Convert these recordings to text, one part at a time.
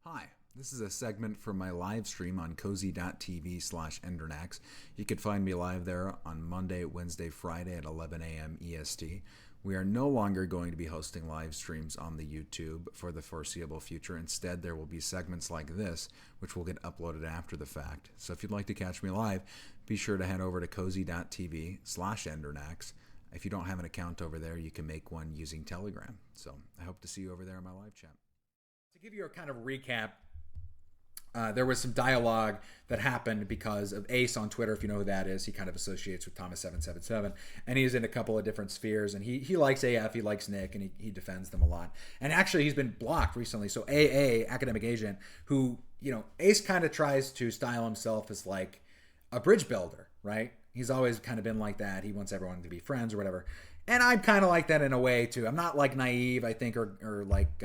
Hi, this is a segment from my live stream on cozy.tv/endernax. You can find me live there on Monday, Wednesday, Friday at 11 a.m. EST. We are no longer going to be hosting live streams on the YouTube for the foreseeable future. Instead, there will be segments like this, which will get uploaded after the fact. So if you'd like to catch me live, be sure to head over to cozy.tv/endernax. If you don't have an account over there, you can make one using Telegram. So I hope to see you over there in my live chat. To give you a kind of recap, there was some dialogue that happened because of Ace on Twitter, if you know who that is. He kind of associates with Thomas777, and he's in a couple of different spheres, and he likes AF, he likes Nick, and he defends them a lot. And actually, he's been blocked recently. So AA, Academic Agent, who, Ace kind of tries to style himself as like a bridge builder, right? He's always kind of been like that. He wants everyone to be friends or whatever. And I'm kind of like that in a way, too. I'm not like naive, I think, or like...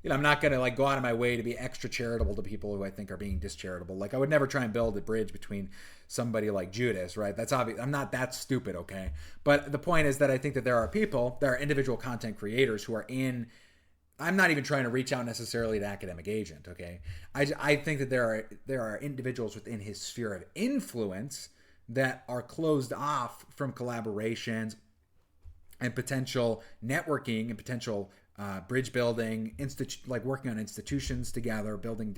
I'm not going to like go out of my way to be extra charitable to people who I think are being discharitable. Like I would never try and build a bridge between somebody like Judas, right? That's obvious. I'm not that stupid, okay? But the point is that I think that there are individual content creators who are in. I'm not even trying to reach out necessarily to Academic Agent, okay? I think that there are individuals within his sphere of influence that are closed off from collaborations and potential networking and potential bridge building, like working on institutions together, building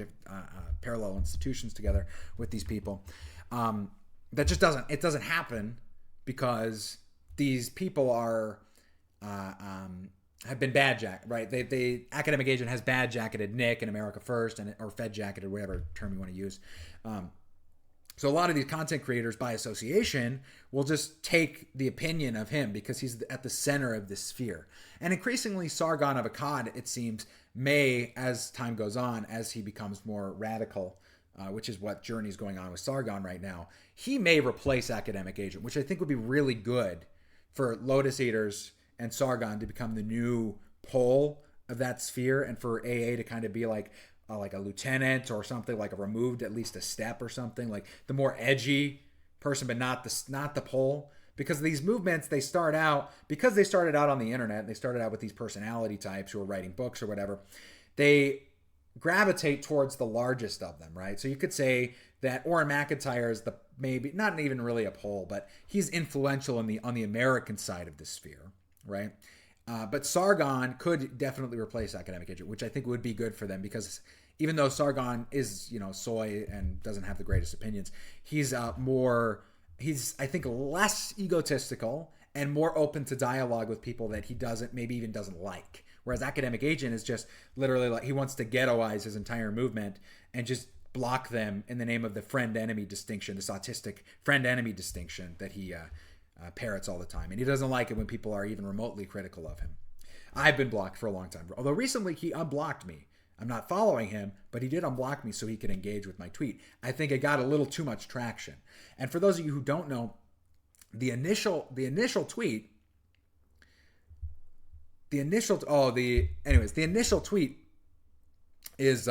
parallel institutions together with these people. That just doesn't happen because these people are have been right? They Academic Agent has bad jacketed Nick in America First or Fed jacketed, whatever term you want to use. So a lot of these content creators by association will just take the opinion of him because he's at the center of this sphere. And increasingly Sargon of Akkad, it seems, may, as time goes on, as he becomes more radical, which is what journey is going on with Sargon right now, he may replace Academic Agent, which I think would be really good for Lotus Eaters and Sargon to become the new pole of that sphere, and for AA to kind of be like a lieutenant or something, like a removed at least a step or something, like the more edgy person, but not the pole. Because these movements, they started out on the internet, they started out with these personality types who are writing books or whatever. They gravitate towards the largest of them, right? So you could say that Orrin McIntyre is maybe not even really a pole, but he's influential on the American side of the sphere, right? But Sargon could definitely replace Academic Agent, which I think would be good for them because even though Sargon is, soy and doesn't have the greatest opinions, he's I think less egotistical and more open to dialogue with people that he maybe even doesn't like. Whereas Academic Agent is just literally like he wants to ghettoize his entire movement and just block them in the name of the friend-enemy distinction, this autistic friend-enemy distinction that he parrots all the time. And he doesn't like it when people are even remotely critical of him. I've been blocked for a long time. Although recently he unblocked me. I'm not following him, but he did unblock me so he could engage with my tweet. I think it got a little too much traction. And for those of you who don't know, the initial tweet is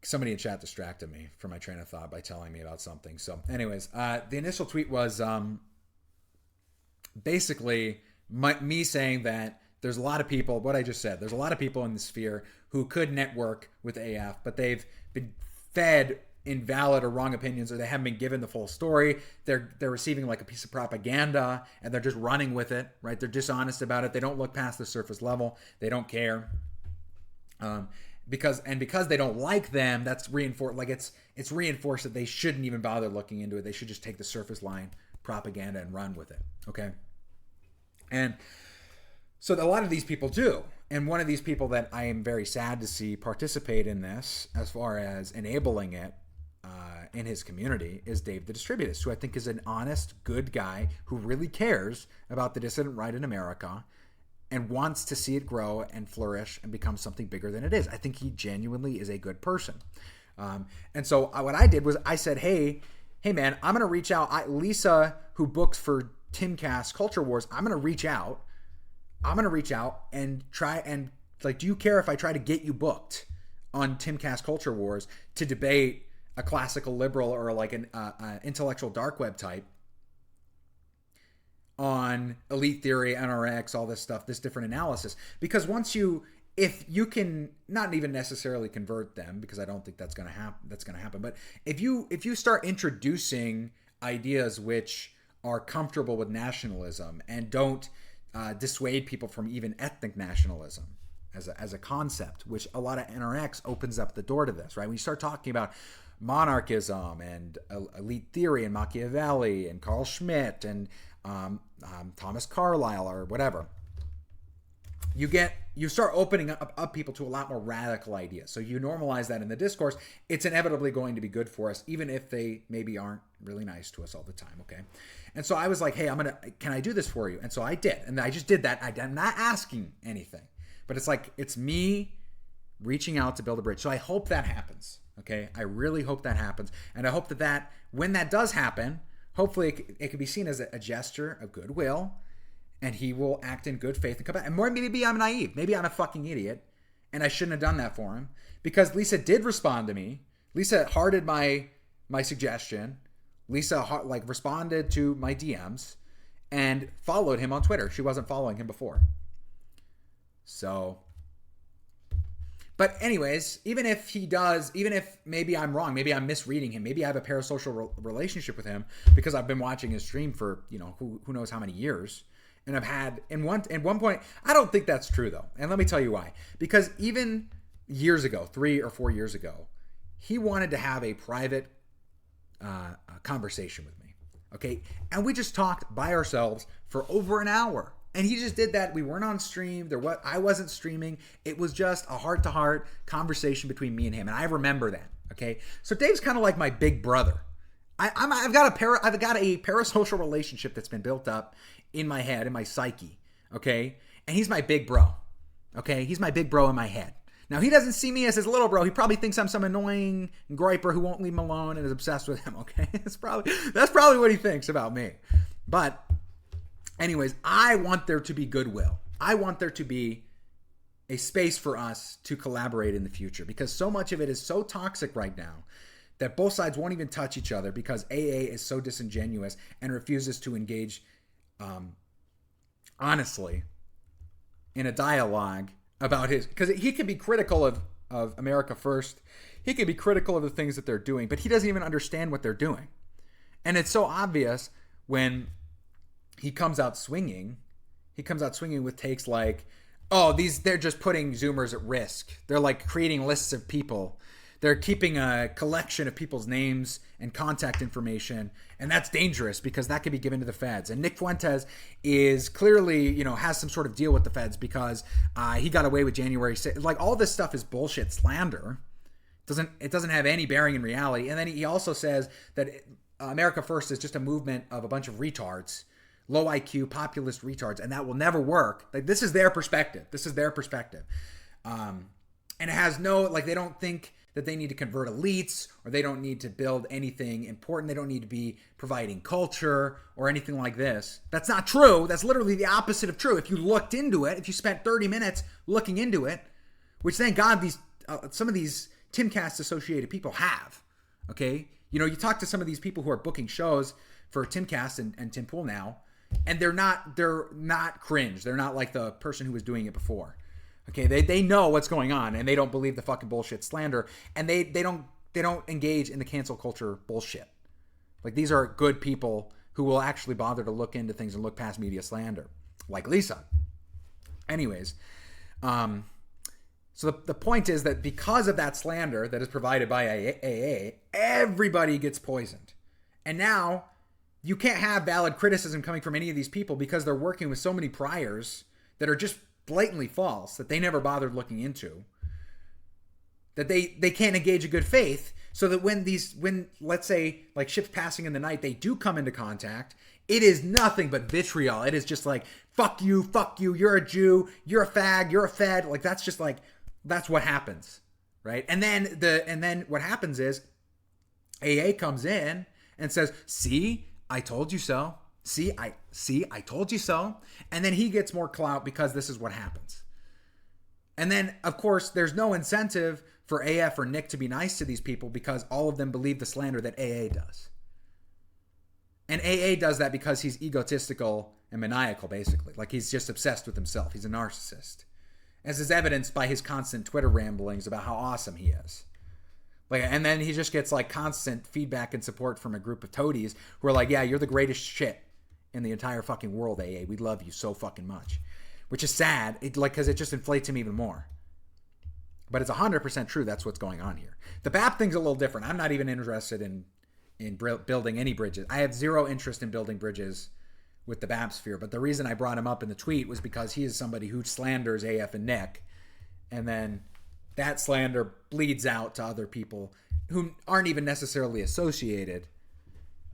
somebody in chat distracted me from my train of thought by telling me about something. So anyways, the initial tweet was basically me saying that there's a lot of people, what I just said, there's a lot of people in the sphere who could network with AF, but they've been fed invalid or wrong opinions, or they haven't been given the full story. They're receiving like a piece of propaganda and they're just running with it, right? They're dishonest about it. They don't look past the surface level. They don't care. Because they don't like them, that's reinforced. Like it's reinforced that they shouldn't even bother looking into it. They should just take the surface line propaganda and run with it. Okay. And so a lot of these people do. And one of these people that I am very sad to see participate in this, as far as enabling it in his community, is Dave the Distributist, who I think is an honest, good guy who really cares about the dissident right in America and wants to see it grow and flourish and become something bigger than it is. I think he genuinely is a good person. And so what I did was I said, hey man, I'm going to reach out. Lisa, who books for Timcast Culture Wars, I'm going to reach out and try and like, do you care if I try to get you booked on Timcast Culture Wars to debate a classical liberal or like an intellectual dark web type on elite theory, NRX, all this stuff, this different analysis? Because once you if you can not even necessarily convert them, because I don't think that's going to happen, but if you start introducing ideas which are comfortable with nationalism and don't dissuade people from even ethnic nationalism as a concept, which a lot of NRX opens up the door to this, right? When you start talking about monarchism and elite theory and Machiavelli and Carl Schmitt and Thomas Carlyle or whatever, you start opening up people to a lot more radical ideas. So you normalize that in the discourse. It's inevitably going to be good for us, even if they maybe aren't really nice to us all the time. Okay. And so I was like, hey, can I do this for you? And so I did. And I just did that. I'm not asking anything, but it's like, it's me reaching out to build a bridge. So I hope that happens. Okay. I really hope that happens. And I hope that when that does happen, hopefully it can be seen as a gesture of goodwill, and he will act in good faith and come back. And maybe I'm naive. Maybe I'm a fucking idiot, and I shouldn't have done that for him, because Lisa did respond to me. Lisa hearted my suggestion. Lisa responded to my DMs and followed him on Twitter. She wasn't following him before. So, but anyways, even if maybe I'm wrong, maybe I'm misreading him, maybe I have a parasocial relationship with him because I've been watching his stream for, who knows how many years. And I've had at one point, I don't think that's true though. And let me tell you why. Because even years ago, 3 or 4 years ago, he wanted to have a private conversation with me. Okay. And we just talked by ourselves for over an hour. And he just did that. We weren't on stream. I wasn't streaming. It was just a heart-to-heart conversation between me and him. And I remember that. Okay. So Dave's kind of like my big brother. I've got a parasocial relationship that's been built up in my head, in my psyche, okay? And he's my big bro, okay? He's my big bro in my head. Now, he doesn't see me as his little bro. He probably thinks I'm some annoying griper who won't leave him alone and is obsessed with him, okay? That's probably what he thinks about me. But anyways, I want there to be goodwill. I want there to be a space for us to collaborate in the future, because so much of it is so toxic right now that both sides won't even touch each other because AA is so disingenuous and refuses to engage honestly in a dialogue about because he can be critical of America First. He can be critical of the things that they're doing, but he doesn't even understand what they're doing. And it's so obvious when he comes out swinging with takes like, oh, they're just putting Zoomers at risk. They're like creating lists of people. They're keeping a collection of people's names and contact information, and that's dangerous because that could be given to the feds. And Nick Fuentes is clearly, has some sort of deal with the feds because he got away with January 6th. Like, all this stuff is bullshit slander. It doesn't have any bearing in reality. And then he also says that America First is just a movement of a bunch of retards, low IQ, populist retards, and that will never work. Like, this is their perspective. And it has they don't think that they need to convert elites, or they don't need to build anything important. They don't need to be providing culture or anything like this. That's not true. That's literally the opposite of true. If you looked into it, if you spent 30 minutes looking into it, which thank God some of these Timcast associated people have, okay? You talk to some of these people who are booking shows for Timcast and Tim Pool now, and they're not cringe. They're not like the person who was doing it before. Okay, they know what's going on, and they don't believe the fucking bullshit slander, and they don't engage in the cancel culture bullshit. Like, these are good people who will actually bother to look into things and look past media slander, like Lisa. Anyways, so the point is that because of that slander that is provided by AA, everybody gets poisoned. And now you can't have valid criticism coming from any of these people because they're working with so many priors that are just blatantly false, that they never bothered looking into, that they can't engage a good faith, so that when let's say like ships passing in the night, they do come into contact, it is nothing but vitriol. It is just like, fuck you, you're a Jew, you're a fag, you're a fed. Like, that's just like, that's what happens, right? And then what happens is AA comes in and says, see, I told you so. I told you so. And then he gets more clout because this is what happens. And then, of course, there's no incentive for AF or Nick to be nice to these people because all of them believe the slander that AA does. And AA does that because he's egotistical and maniacal, basically. Like, he's just obsessed with himself. He's a narcissist. as is evidenced by his constant Twitter ramblings about how awesome he is. Like, and then he just gets like constant feedback and support from a group of toadies who are like, yeah, you're the greatest shit in the entire fucking world, AA. We love you so fucking much. Which is sad, because it just inflates him even more. But it's 100% true that's what's going on here. The BAP thing's a little different. I'm not even interested in building any bridges. I have zero interest in building bridges with the BAP sphere. But the reason I brought him up in the tweet was because he is somebody who slanders AF and Nick. And then that slander bleeds out to other people who aren't even necessarily associated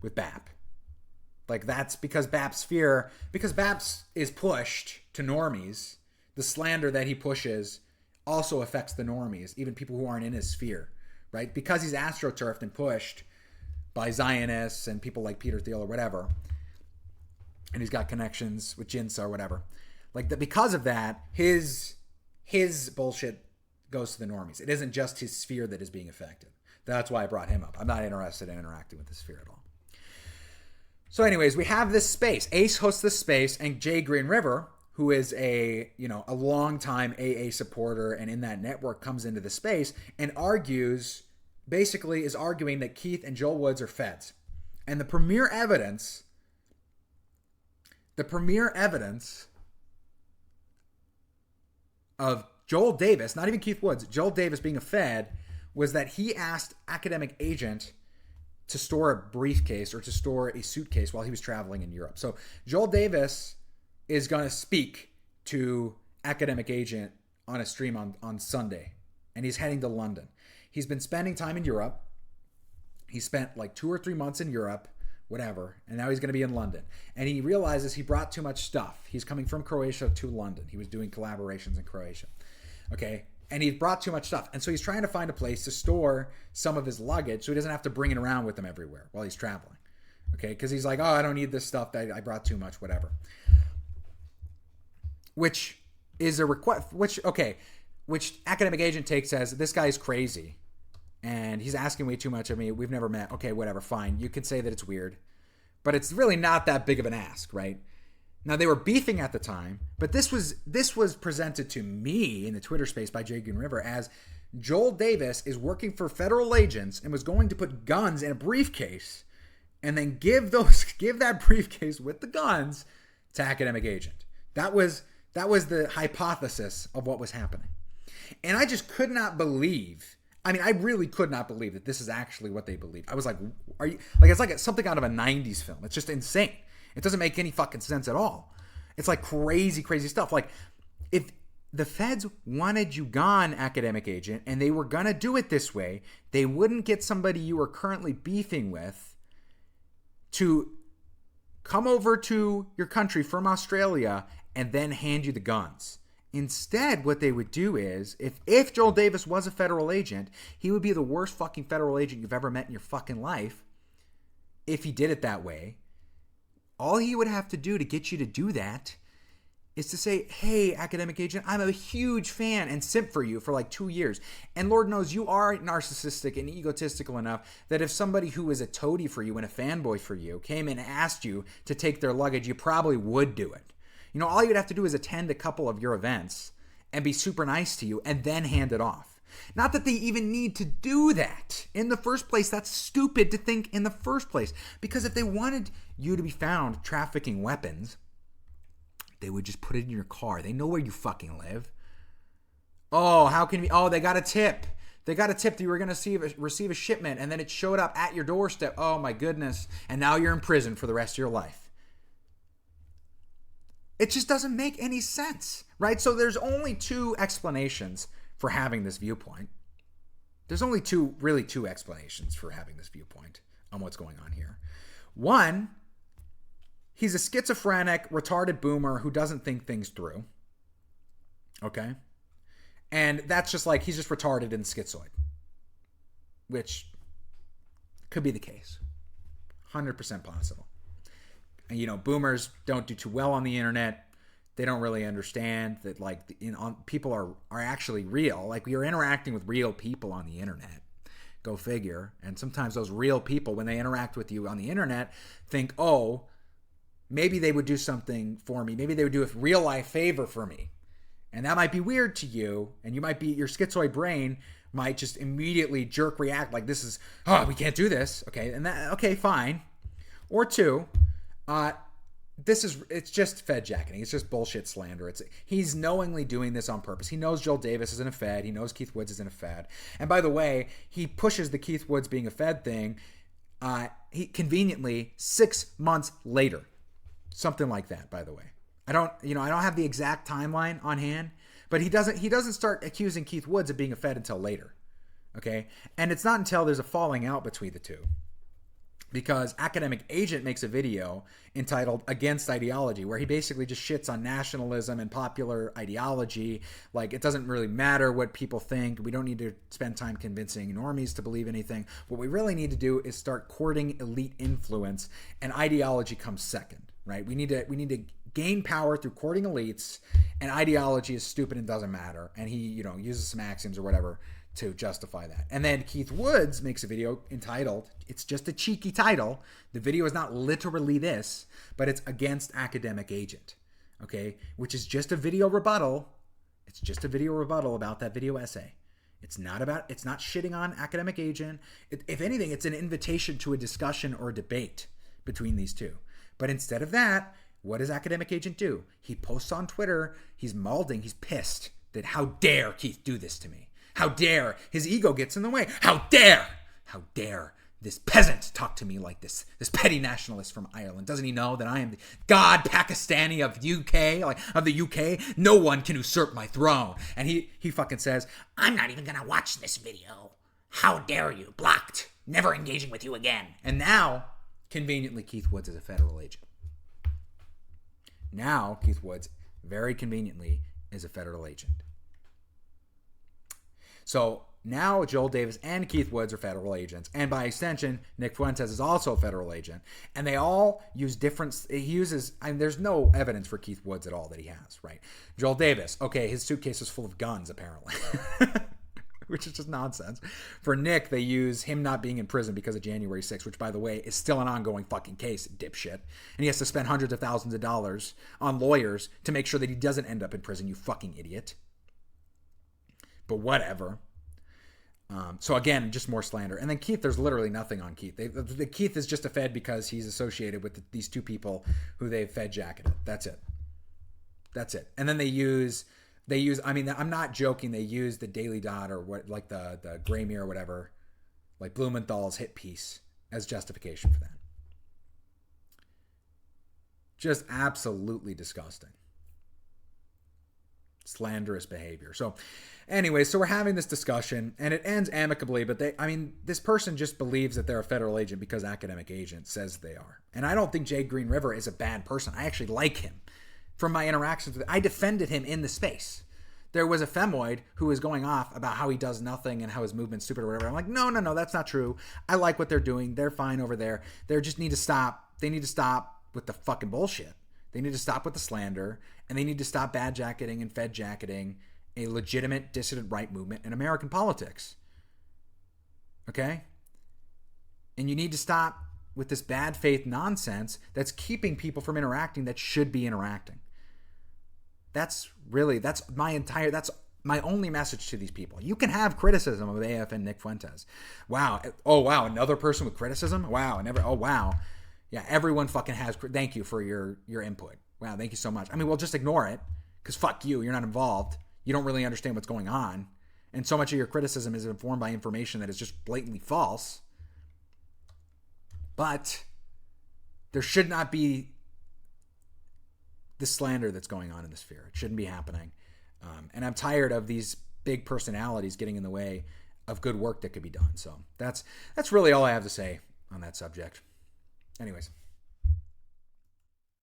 with BAP. Like, that's because BAP's is pushed to normies. The slander that he pushes also affects the normies, even people who aren't in his sphere, right? Because he's astroturfed and pushed by Zionists and people like Peter Thiel or whatever, and he's got connections with Jinsa or whatever. Like, because of that, his bullshit goes to the normies. It isn't just his sphere that is being affected. That's why I brought him up. I'm not interested in interacting with the sphere at all. So anyways, we have this space. Ace hosts this space, and Jay Green River, who is a longtime AA supporter and in that network, comes into the space and is arguing that Keith and Joel Woods are feds. And the premier evidence of Joel Davis, not even Keith Woods, Joel Davis being a fed, was that he asked Academic Agent to store a briefcase or to store a suitcase while he was traveling in Europe. So Joel Davis is going to speak to Academic Agent on a stream on Sunday, and he's heading to London. He's been spending time in Europe. He spent like 2 or 3 months in Europe, whatever, and now he's going to be in London. And he realizes he brought too much stuff. He's coming from Croatia to London. He was doing collaborations in Croatia. Okay? And he brought too much stuff. And so he's trying to find a place to store some of his luggage so he doesn't have to bring it around with him everywhere while he's traveling. Okay? Because he's like, oh, I don't need this stuff. I brought too much, whatever. Which is a request, which Academic Agent takes as, this guy's crazy and he's asking way too much of me. We've never met. Okay, whatever, fine. You can say that it's weird, but it's really not that big of an ask, right? Now, they were beefing at the time, but this was presented to me in the Twitter space by Jay Green River as Joel Davis is working for federal agents and was going to put guns in a briefcase and then give that briefcase with the guns to Academic Agent. That was the hypothesis of what was happening. And I just could not believe, I really could not believe that this is actually what they believe. I was like, are you, like, it's like something out of a 90s film. It's just insane. It doesn't make any fucking sense at all. It's like crazy, crazy stuff. Like, if the feds wanted you gone, Academic Agent, and they were going to do it this way, they wouldn't get somebody you are currently beefing with to come over to your country from Australia and then hand you the guns. Instead, what they would do is, if Joel Davis was a federal agent, he would be the worst fucking federal agent you've ever met in your fucking life if he did it that way. All he would have to do to get you to do that is to say, hey, Academic Agent, I'm a huge fan and simp for you for like 2 years. And Lord knows you are narcissistic and egotistical enough that if somebody who is a toady for you and a fanboy for you came and asked you to take their luggage, you probably would do it. You know, all you'd have to do is attend a couple of your events and be super nice to you and then hand it off. Not that they even need to do that in the first place. That's stupid to think in the first place. Because if they wanted you to be found trafficking weapons, they would just put it in your car. They know where you fucking live. Oh, how can we? Oh, they got a tip. They got a tip that you were going to receive a shipment and then it showed up at your doorstep. Oh my goodness. And now you're in prison for the rest of your life. It just doesn't make any sense, right? So there's only 2 explanations for having this viewpoint. There's only two explanations for having this viewpoint on what's going on here. One, he's a schizophrenic, retarded boomer who doesn't think things through. Okay? And that's just like, he's just retarded and schizoid. Which could be the case. 100% possible. And, you know, boomers don't do too well on the internet. They don't really understand that, like, people are actually real. Like, we are interacting with real people on the internet. Go figure. And sometimes those real people, when they interact with you on the internet, think, oh, maybe they would do something for me. Maybe they would do a real life favor for me. And that might be weird to you, and your schizoid brain might just immediately jerk react like this is, we can't do this. Okay, and okay, fine. Or two, it's just Fed jacketing. It's just bullshit slander. He's knowingly doing this on purpose. He knows Joel Davis isn't a Fed. He knows Keith Woods isn't a Fed. And by the way, he pushes the Keith Woods being a Fed thing, he conveniently 6 months later. Something like that, by the way. I don't have the exact timeline on hand, but he doesn't start accusing Keith Woods of being a Fed until later. Okay? And it's not until there's a falling out between the two. Because Academic Agent makes a video entitled Against Ideology, where he basically just shits on nationalism and popular ideology. Like, it doesn't really matter what people think. We don't need to spend time convincing normies to believe anything. What we really need to do is start courting elite influence, and ideology comes second, right? We need to gain power through courting elites, and ideology is stupid and doesn't matter. And he, uses some axioms or whatever to justify that. And then Keith Woods makes a video entitled, it's just a cheeky title. The video is not literally this, but it's Against Academic Agent, okay? Which is just a video rebuttal. It's just a video rebuttal about that video essay. It's not shitting on Academic Agent. If anything, it's an invitation to a discussion or a debate between these two. But instead of that, what does Academic Agent do? He posts on Twitter, he's malding, he's pissed that how dare Keith do this to me? How dare his ego gets in the way? How dare this peasant talk to me like this petty nationalist from Ireland? Doesn't he know that I am the God Pakistani of the UK? No one can usurp my throne. And he fucking says, I'm not even gonna watch this video. How dare you? Blocked. Never engaging with you again. And now, conveniently, Keith Woods is a federal agent. Now, Keith Woods, very conveniently, is a federal agent. So now Joel Davis and Keith Woods are federal agents. And by extension, Nick Fuentes is also a federal agent. And they all use there's no evidence for Keith Woods at all that he has, right? Joel Davis, okay, his suitcase is full of guns, apparently. Which is just nonsense. For Nick, they use him not being in prison because of January 6th, which, by the way, is still an ongoing fucking case, dipshit. And he has to spend hundreds of thousands of dollars on lawyers to make sure that he doesn't end up in prison, you fucking idiot. But whatever. So again, just more slander. And then Keith, there's literally nothing on Keith. Keith is just a Fed because he's associated with these two people who they've Fed jacketed. That's it. And then they use, I mean, I'm not joking. They use the Daily Dot or what, like the Gray Mirror or whatever, like Blumenthal's hit piece as justification for that. Just absolutely disgusting. Slanderous behavior. So anyway, so we're having this discussion and it ends amicably, but this person just believes that they're a federal agent because Academic Agent says they are. And I don't think Jay Green River is a bad person. I actually like him from my interactions with him. I defended him in the space. There was a femoid who was going off about how he does nothing and how his movement's stupid or whatever. I'm like, no, that's not true. I like what they're doing. They're fine over there. They just need to stop. They need to stop with the fucking bullshit. They need to stop with the slander, and they need to stop bad jacketing and Fed jacketing a legitimate dissident right movement in American politics. Okay? And you need to stop with this bad faith nonsense that's keeping people from interacting that should be interacting. That's my only message to these people. You can have criticism of AF and Nick Fuentes. Wow. Oh, wow. Another person with criticism? Wow. Wow. Yeah, everyone fucking has. Thank you for your input. Wow, thank you so much. I mean, well, just ignore it because fuck you. You're not involved. You don't really understand what's going on. And so much of your criticism is informed by information that is just blatantly false. But there should not be the slander that's going on in the sphere. It shouldn't be happening. And I'm tired of these big personalities getting in the way of good work that could be done. So that's really all I have to say on that subject. Anyways.